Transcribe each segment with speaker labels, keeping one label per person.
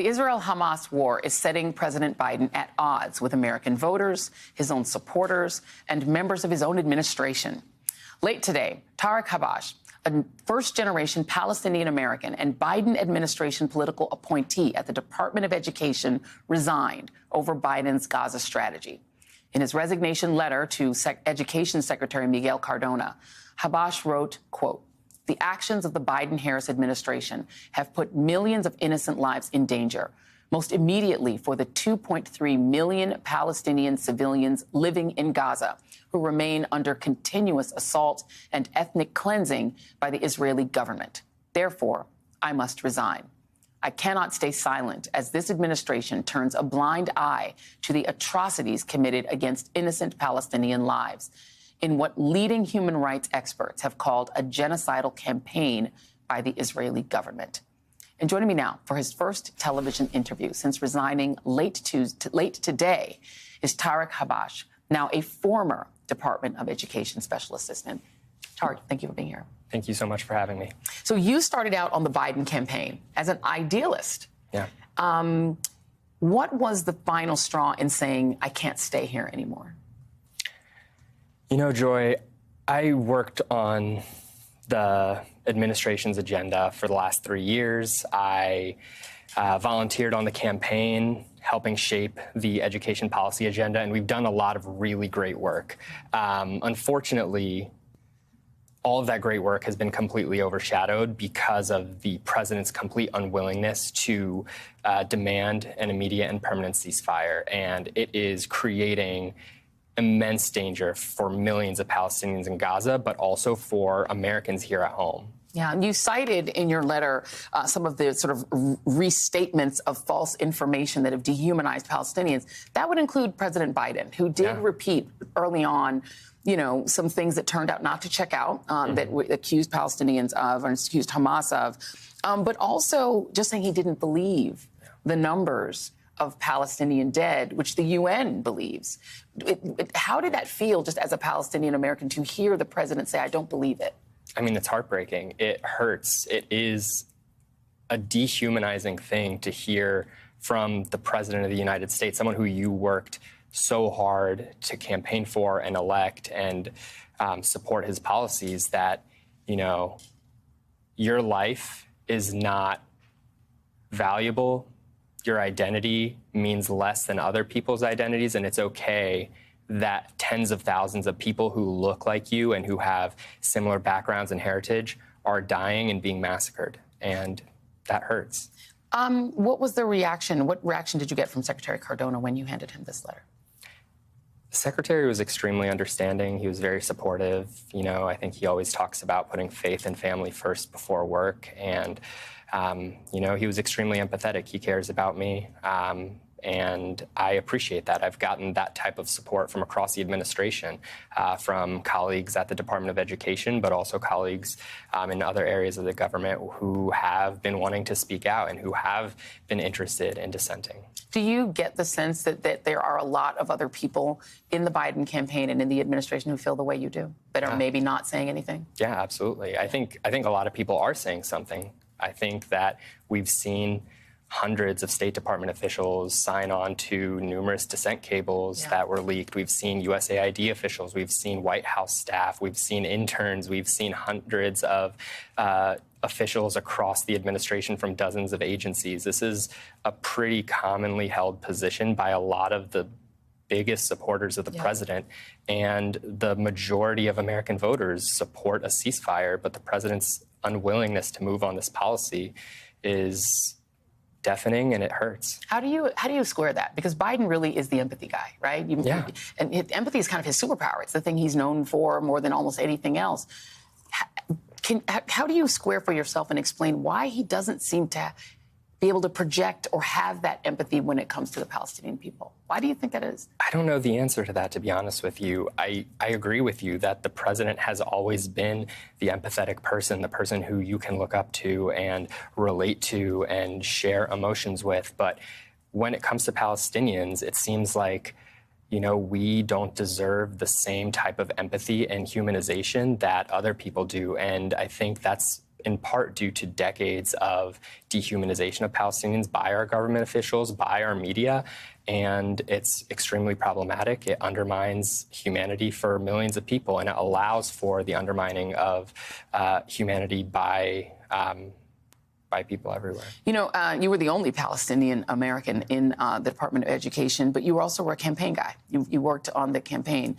Speaker 1: The Israel-Hamas war is setting President Biden at odds with American voters, his own supporters, and members of his own administration. Late today, Tarek Habash, a first-generation Palestinian-American and Biden administration political appointee at the Department of Education, resigned over Biden's Gaza strategy. In his resignation letter to Education Secretary Miguel Cardona, Habash wrote, quote, "The actions of the Biden-Harris administration have put millions of innocent lives in danger, most immediately for the 2.3 million Palestinian civilians living in Gaza, who remain under continuous assault and ethnic cleansing by the Israeli government. Therefore, I must resign. I cannot stay silent as this administration turns a blind eye to the atrocities committed against innocent Palestinian lives in what leading human rights experts have called a genocidal campaign by the Israeli government." And joining me now for his first television interview since resigning late today is Tarek Habash, now a former Department of Education Special Assistant. Tarek, thank you for being here.
Speaker 2: Thank you so much for having me.
Speaker 1: So you started out on the Biden campaign as an idealist.
Speaker 2: Yeah.
Speaker 1: What was the final straw in saying, I can't stay here anymore?
Speaker 2: You know, Joy, I worked on the administration's agenda for the last 3 years. I volunteered on the campaign, helping shape the education policy agenda, and we've done a lot of really great work. Unfortunately, all of that great work has been completely overshadowed because of the president's complete unwillingness to demand an immediate and permanent ceasefire, and it is creating immense danger for millions of Palestinians in Gaza, but also for Americans here at home.
Speaker 1: Yeah, and you cited in your letter some of the sort of restatements of false information that have dehumanized Palestinians. That would include President Biden, who did repeat early on, you know, some things that turned out not to check out, that accused Palestinians of, or accused Hamas of, but also just saying he didn't believe the numbers of Palestinian dead, which the UN believes. How did that feel just as a Palestinian American to hear the president say, I don't believe it?
Speaker 2: I mean, it's heartbreaking. It hurts. It is a dehumanizing thing to hear from the president of the United States, someone who you worked so hard to campaign for and elect and support his policies, that, you know, your life is not valuable. Your identity means less than other people's identities, and it's okay that tens of thousands of people who look like you and who have similar backgrounds and heritage are dying and being massacred, and that hurts.
Speaker 1: What was the reaction? What reaction did you get from Secretary Cardona when you handed him this letter?
Speaker 2: The secretary was extremely understanding. He was very supportive. You know, I think he always talks about putting faith and family first before work, and you know, he was extremely empathetic. He cares about me, and I appreciate that. I've gotten that type of support from across the administration, from colleagues at the Department of Education, but also colleagues in other areas of the government who have been wanting to speak out and who have been interested in dissenting.
Speaker 1: Do you get the sense that there are a lot of other people in the Biden campaign and in the administration who feel the way you do, that are maybe not saying anything?
Speaker 2: Yeah, absolutely. I think a lot of people are saying something. I think that we've seen hundreds of State Department officials sign on to numerous dissent cables that were leaked. We've seen USAID officials. We've seen White House staff. We've seen interns. We've seen hundreds of officials across the administration from dozens of agencies. This is a pretty commonly held position by a lot of the biggest supporters of the president, and the majority of American voters support a ceasefire, but the president's unwillingness to move on this policy is deafening, and it hurts. How do
Speaker 1: you square that? Because Biden really is the empathy guy, right? And empathy is kind of his superpower. It's the thing he's known for more than almost anything else. How do you square for yourself and explain why he doesn't seem to be able to project or have that empathy when it comes to the Palestinian people? Why do you think that is?
Speaker 2: I don't know the answer to that, to be honest with you. I agree with you that the president has always been the empathetic person, the person who you can look up to and relate to and share emotions with. But when it comes to Palestinians, it seems like, you know, we don't deserve the same type of empathy and humanization that other people do. And I think that's in part due to decades of dehumanization of Palestinians by our government officials, by our media, and it's extremely problematic. It undermines humanity for millions of people, and it allows for the undermining of humanity by people everywhere.
Speaker 1: You know, you were the only Palestinian American in the Department of Education, but you also were a campaign guy. You worked on the campaign.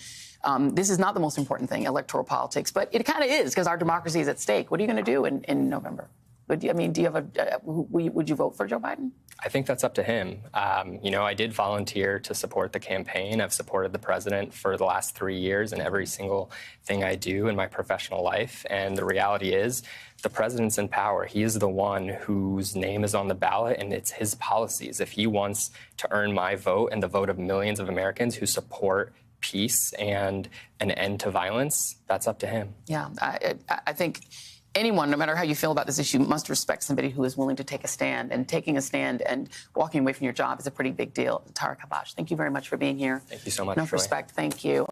Speaker 1: This is not the most important thing, electoral politics, but it kind of is because our democracy is at stake. What are you going to do in November? Do you have would you vote for Joe Biden?
Speaker 2: I think that's up to him. I did volunteer to support the campaign. I've supported the president for the last 3 years in every single thing I do in my professional life. And the reality is, the president's in power. He is the one whose name is on the ballot, and it's his policies. If he wants to earn my vote and the vote of millions of Americans who support peace and an end to violence, that's up to him.
Speaker 1: Yeah, I think anyone, no matter how you feel about this issue, must respect somebody who is willing to take a stand. And taking a stand and walking away from your job is a pretty big deal. Tara Kabash, thank you very much for being here.
Speaker 2: Thank you so much,
Speaker 1: Enough
Speaker 2: Joy.
Speaker 1: respect. Thank you.